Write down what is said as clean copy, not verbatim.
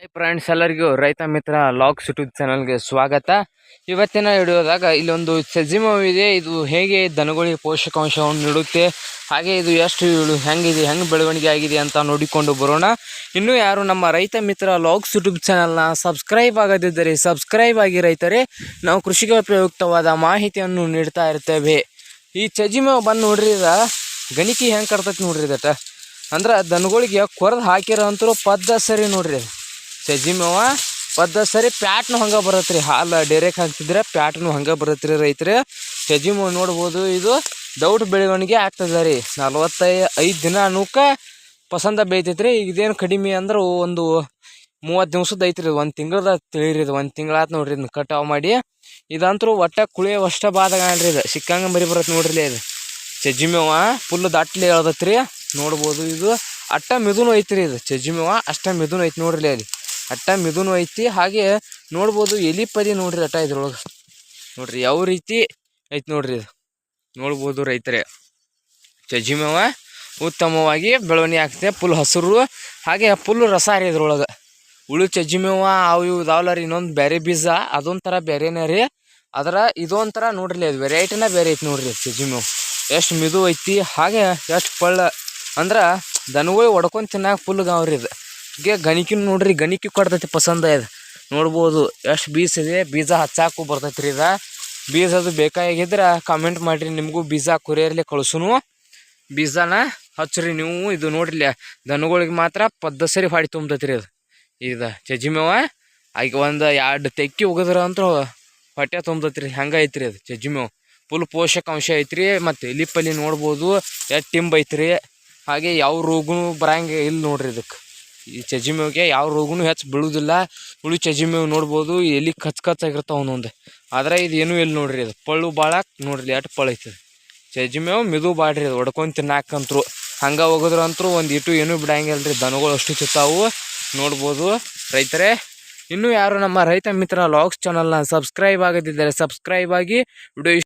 Friends ಎಲ್ಲರಿಗೂ ರೈತ ಮಿತ್ರ logs YouTube ಚಾನಲ್ಗೆ ಸ್ವಾಗತ. ಇವತ್ತಿನ ವಿಡಿಯೋದಾಗ ಇಲ್ಲೊಂದು ಸಜಿಮೋ ಇದೆ. ಇದು ಹೇಗೆ ದನಗಳಿಗೆ ಪೋಷಕಾಂಶವನ್ನು ನೀಡುತ್ತೆ, ಹಾಗೆ ಇದು ಎಷ್ಟು ಹೆಂಗಿದೆ, ಹೆಂಗೆ ಬೆಳವಣಿಗೆ ಆಗಿದೆ ಅಂತ ನೋಡಿಕೊಂಡು ಬರೋಣ. ಇನ್ನೂ ಯಾರು ನಮ್ಮ ರೈತ ಮಿತ್ರ ಲಾಗ್ಸ್ ಯೂಟ್ಯೂಬ್ ಚಾನಲ್ನ ಸಬ್ಸ್ಕ್ರೈಬ್ ಆಗದಿದ್ದರೆ ಸಬ್ಸ್ಕ್ರೈಬ್ ಆಗಿ ರೈತರೇ. ನಾವು ಕೃಷಿಗೆ ಉಪಯುಕ್ತವಾದ ಮಾಹಿತಿಯನ್ನು ನೀಡ್ತಾ ಇರ್ತೇವೆ. ಈ ಸಜಿಮೋ ಬಂದು ನೋಡ್ರಿ, ಇದ ಗಣಿಕೆ ಹೆಂಗೆ ಕಟ್ತೈತಿ ನೋಡ್ರಿ. ಇದಟ ಅಂದ್ರೆ ದನಗಳಿಗೆ ಕೊರೆದು ಹಾಕಿರೋ ಅಂತರೂ ಪದ್ದ ಸರಿ ನೋಡ್ರಿ. ಸಜಿಮವ ಪದ್ದ ಸರಿ ಪ್ಯಾಟ್ನು ಹಂಗೆ ಬರತ್ತೆ ರೀ. ಹಾಲು ಡೈರೆಕ್ಟ್ ಹಾಕ್ತಿದ್ರೆ ಪ್ಯಾಟ್ನು ಹಂಗೆ ಬರತ್ತೆ ರೀ ರೈತರು. ಸಜಿಮವ ನೋಡ್ಬೋದು, ಇದು ದೌಡ್ ಬೆಳವಣಿಗೆ ಆಗ್ತದೆ ರೀ. 45 ದಿನ ಅನ್ನೋಕೆ ಪಸಂದ ಬೇಯ್ತೈತೆ ರೀ. ಇದೇನು ಕಡಿಮೆ ಅಂದ್ರೆ ಒಂದು 30 ದಿವ್ಸದ ಐತ್ರಿ. 1 ತಿಂಗಳದ ತಿಳಿರಿ. ಇದು 1 ತಿಂಗಳಾತ್ ನೋಡ್ರಿ. ಇದನ್ನ ಕಟಾವು ಮಾಡಿ ಇದಂತರೂ ಒಟ್ಟ ಕುಳಿಯ ಅಷ್ಟ ಬಾದಾಗಣ್ರಿ. ಇದು ಸಿಕ್ಕಂಗೆ ಮರಿ ಬರತ್ತೆ ನೋಡ್ರಿ. ಇದು ಸಜಿಮವ ಫುಲ್ ದಟ್ಲಿ ಹೇಳ್ದತ್ರಿ. ನೋಡ್ಬೋದು, ಇದು ಅಟ್ಟ ಮಿದುನು ಐತ್ರಿ. ಇದು ಸಜಿಮವ ಅಷ್ಟ ಮಿದುನು ಐತಿ ನೋಡ್ರಿ. ಅಲ್ಲಿ ಅಟ್ಟ ಮಿದುನು ಐತಿ. ಹಾಗೆ ನೋಡ್ಬೋದು, ಎಲಿ ಪದಿ ನೋಡ್ರಿ ಅಟ್ಟ ಇದ್ರೊಳಗೆ ನೋಡ್ರಿ ಯಾವ ರೀತಿ ಐತಿ ನೋಡ್ರಿ. ಇದು ನೋಡ್ಬೋದು ರೈತರೇ. ಸಜಿಮವ ಉತ್ತಮವಾಗಿ ಬೆಳವಣಿಗೆ ಆಗ್ತದೆ. ಫುಲ್ ಹಸಿರು, ಹಾಗೆ ಫುಲ್ ರಸ ರೀ ಇದ್ರೊಳಗೆ. ಉಳು ಸಜಿಮವ ಅವು ಇವು ಇದಾವಲ್ಲ ರೀ, ಇನ್ನೊಂದು ಬೇರೆ ಬೀಜ ಅದೊಂಥರ ಬೇರೆನೇ ರೀ. ಅದರ ಇದೊಂಥರ ನೋಡ್ರಿ, ಅದು ವೆರೈಟಿನ ಬೇರೆ ಐತಿ ನೋಡ್ರಿ. ಸಜಿಮವ ಎಷ್ಟು ಮಿದು ಐತಿ, ಹಾಗೆ ಎಷ್ಟು ಪಳ್ಳ ಅಂದ್ರೆ ದನಗಳು ಹೊಡ್ಕೊಂಡು ತಿನ್ನಾಕ ಫುಲ್ ಗಾವ್ರಿ. ಇದು ಗಣಿಕಿನ ನೋಡ್ರಿ, ಗಣಿಕೆ ಕೊಡ್ತೈತಿ ಪಸಂದ. ಇದು ನೋಡ್ಬೋದು ಎಷ್ಟು ಬೀಜ ಇದೆ. ಬೀಜ ಹಚ್ಚಾಕು ಬರ್ತೈತಿ ರೀ. ಬೀಜ ಅದು ಬೇಕಾಗಿದ್ರೆ ಕಾಮೆಂಟ್ ಮಾಡಿರಿ, ನಿಮಗೂ ಬೀಜ ಕೊರಿಯರ್ಲಿ ಕಳ್ಸುನು. ಬೀಜನ ಹಚ್ಚ್ರಿ ನೀವು. ಇದು ನೋಡ್ರಿ, ದನಗಳಿಗೆ ಮಾತ್ರ ಪದ್ದ ಸರಿ ಹೊಡಿ ತುಂಬತೈತಿ ರೀ. ಇದು ಸಜಿಮವ ಈಗ ಒಂದು 2 ತೆಕ್ಕಿ ಹೋಗಿದ್ರ ಅಂತೂ ಹೊಟ್ಟೆ ತುಂಬತೈತಿ ರೀ. ಹಂಗೆ ಐತ್ರಿ ಅದು ಸಜಿಮವ. ಫುಲ್ ಪೋಷಕಾಂಶ ಐತ್ರಿ. ಮತ್ತು ಎಲಿಪಲ್ಲಿ ನೋಡ್ಬೋದು ಎಷ್ಟು ಟಿಂಬ್ ಐತ್ರಿ. ಹಾಗೆ ಯಾವ ರೋಗನೂ ಬರಂಗೆ ಇಲ್ಲ ನೋಡ್ರಿ. ಇದಕ್ಕೆ ಈ ಸಜಿಮವಿಗೆ ಯಾವ ರೋಗನೂ ಹೆಚ್ಚು ಬೀಳುವುದಿಲ್ಲ. ಉಳಿ ಸಜಿಮವ್ ನೋಡ್ಬೋದು, ಎಲ್ಲಿ ಕಚ್ಚಾಗಿರ್ತಾವ ಒಂದೊಂದು. ಆದರೆ ಇದು ಏನೂ ಇಲ್ಲ ನೋಡ್ರಿ. ಇದು ಪಳ್ಳು ಭಾಳ ನೋಡ್ರಿ, ಎಷ್ಟು ಪಳ್ಳು ಐತದ. ಸಜಿಮವ್ ಮಿದು ಬಾಡ್ರಿ. ಅದು ಹೊಡ್ಕೊಂಡು ತಿನ್ನಾಕಂತ್ರು ಹಂಗೆ ಹೋಗೋದ್ರಂತರೂ ಒಂದು ಇಟ್ಟು ಏನೂ ಬಿಡಂಗಿಲ್ಲ ರೀ. ದನಗಳು ಅಷ್ಟು ತಿಂತಾವು ನೋಡ್ಬೋದು ರೈತರೇ. ಇನ್ನೂ ಯಾರು ನಮ್ಮ ರೈತ ಮಿತ್ರ ಲಾಗ್ಸ್ ಚಾನಲ್ನ ಸಬ್ಸ್ಕ್ರೈಬ್ ಆಗದಿದ್ದರೆ ಸಬ್ಸ್ಕ್ರೈಬ್ ಆಗಿ. ವಿಡಿಯೋ